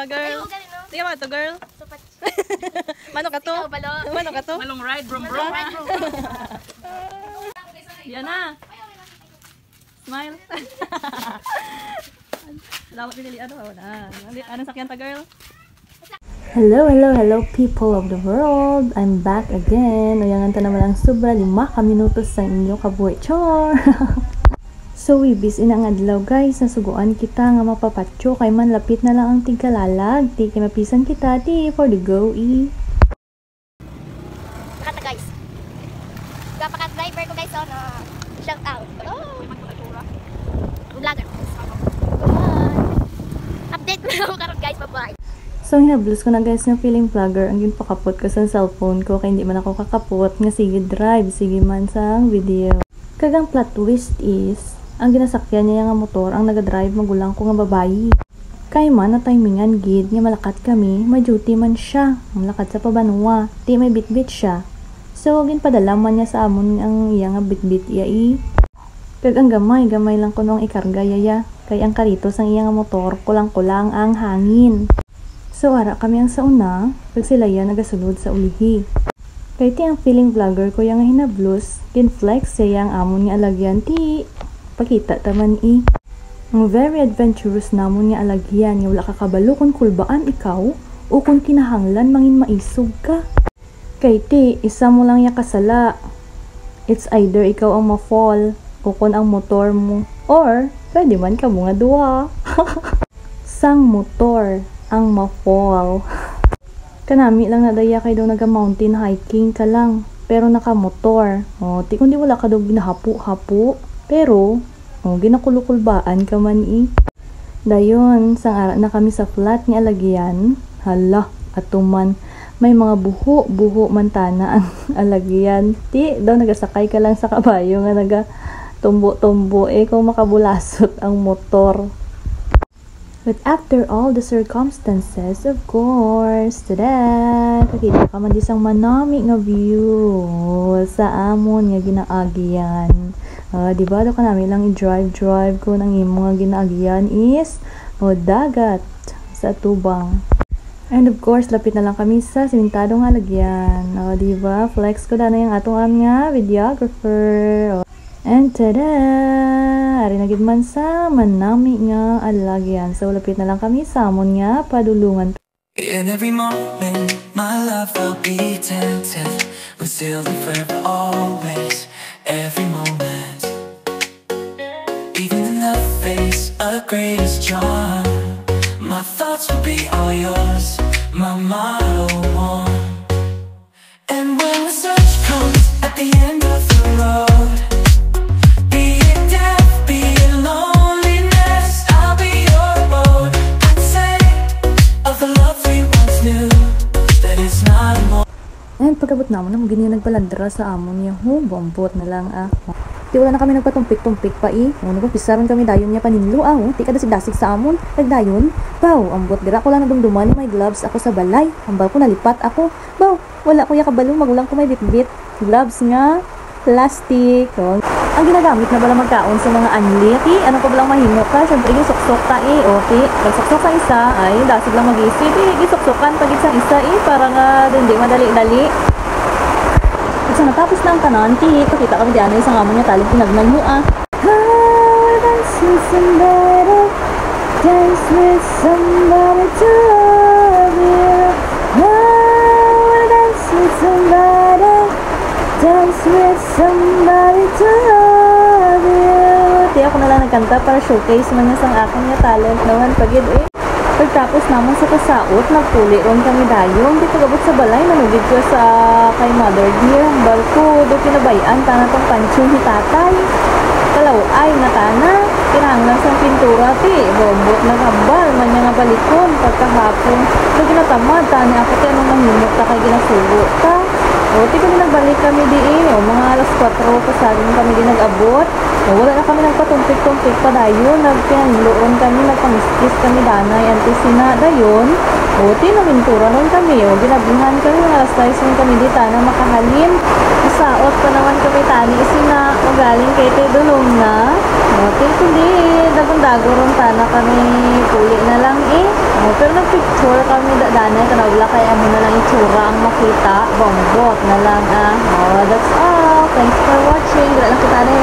girl. Sige mga to, girl. Mano ka to? Mano ka to? Malong ride, brum brum. Yan na. Smile. Lawat pinili ano na. Anong sakyan ta, girl? Hello people of the world. I'm back again. Uyangan ta naman ang sobra 5 minutos sa inyo kabuhi. Chor! So wibis inang adlaw guys, nasuguan kita nga mapapatyo kay man lapit na lang ang tigkalalag. Di kay mapisan kita di for the go Kata guys. Gapakat driver ko guys on shout out. Vlogger. Update na ako karon guys, bye-bye. So hinablos ko na guys nga feeling vlogger ang yun pakapot ko sa cellphone ko kay hindi man ako kakapot nga sige drive, sige man sang video. Kagang plot twist is ang ginasakyan niya nga motor ang nagadrive magulang ko nga babayi. Kay man na timingan gid nga malakat kami, may duty man siya. Malakat sa pabanwa, di may bitbit siya. So ginpadala man niya sa amon ang iya nga bitbit iya Kag ang gamay lang kuno ang ikarga yaya. Kay ang karitos ang iya nga motor kulang-kulang ang hangin. So ara kami ang sauna, kag sila ya nagasulod sa ulihi. Kay ti ang feeling vlogger ko yang hinablos, kin-flex siya ang amon nga alagyan ti pakita taman Ang very adventurous namon nga alagyan nga wala ka kabalo kung kulbaan ikaw o kung kinahanglan mangin maisog ka. Kay ti, isa mo lang ya kasala. It's either ikaw ang ma-fall o kung ang motor mo or pwede man ka mga duwa. Sang motor ang ma-fall. Kanami lang nadaya kay daw naga-mountain hiking ka lang pero naka-motor. O, ti kundi wala ka daw ginahapu-hapu. Pero, ginakulukulbaan ka man Dayon, sang ara na kami sa flat nga alagyan. Hala, atuman. May mga buho mantana ang alagyan. Ti, daw nagasakay ka lang sa kabayo nga naga tumbo-tumbo kung makabulasot ang motor. But after all the circumstances, of course, tada! Pakita ka man disang manami nga view sa amon nga ginaagyan. Diba daw ka namin lang i-drive ko ng imo nga ginaagyan is dagat sa tubang. And of course, lapit na lang kami sa simentadong alagyan. Diba? Flex ko na yung atong nga videographer. And tada! Ari na gid man sa manami nga alagyan. So lapit na lang kami sa amon nga padulungan. In every moment, my love will be tempted. We'll still be forever always. Every moment, even in the face of greatest charm, my thoughts will be all yours, my motto one. And when the search comes at the end of the road, be it death, be it loneliness, I'll be your boat. I'd say of the love we once knew that it's not more. And pagabot namon na magini nagpalandra sa amon niya, bombot na lang Di wala na kami nagpatumpik-tumpik pa nagpapisaron kami dayon niya paninlo di ka dasig-dasig sa amon, nagdayon, baw, ambot dira ko lang nadumduman may gloves ako sa balay, ambal ko nalipat ako, baw, wala ko ya kabalo, magulang ko may bitbit, gloves nga, plastic, ang ginagamit na bala magkaon sa mga anli, ano ko balang mahimo ka, syempre yung suksok ta pag suksok sa isa, ay dasig lang mag-isip, gisuksokan pag isang isa para nga hindi madali-dali. At sa natapos na ang kanan, pakita kami di ano isang amon niya taling pinagnan mo dance with somebody, dance with somebody to love you. Dance with somebody, dance with somebody to love you. Di ako na lang nagkanta para showcase man niya sang akin niya talent naman pagid Pagtapos naman sa kasaot, nagpuli ron kami dayon. Di pagabot sa balay, nanugid ko sa kay Mother Dear. Ang barko, do kinabayan, tana tong pansyon ni tatay. Kalaw ay natana, kinahanglan sa pintura, bombot na gambal, man niya nga balikon, pagkahapon. Do ginatamad, tani ako tayo nung mahimot ta kay ginasugo ta. Ti kami nagbalik kami mga alas 4 pasagin kami din nag-abot. Wala na kami nagpatumpik-tumpik pa dayon, nagpinagluon kami, nagpamiskis kami danay, antisina dayon. Ti namintura nun kami, ginabihan kami, mga alas 6 kami dita na makahalin. Isaot pa naman kami kay Tani isina magaling kay te dulong na. Okay, kundi dagon-dago ron tana kami puli na lang eh. Pero nag-picture kami danay kanawla kay amo na lang itsura ang makita. Bombot na lang ah. That's all. Thanks for watching. Wala lang kita na